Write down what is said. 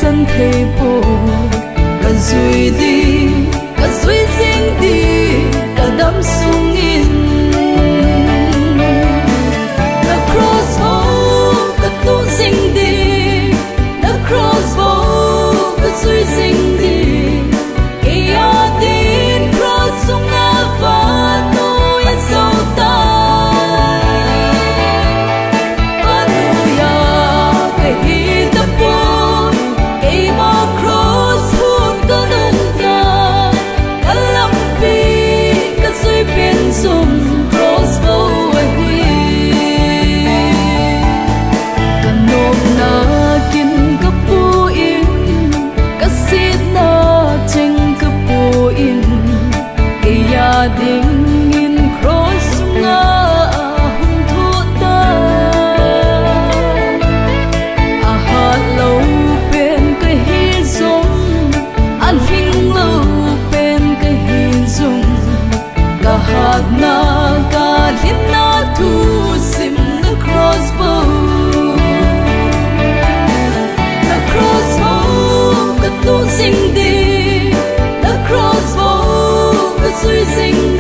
sân thế bộ cả duy đi cả duy sinh đi cả đắm sung in cả cross home cả tu sinh đi cả cross home cả duy sinh đi kia tin cross sung ava tu yên sâu ta ding in cross nga hung thu ta a hat lo pen cái hi zong an hing lo pen cái hi zong ka hat na ka lin na thu sim the crossbow the crossbow ka tu sing đi the crossbow suy sinh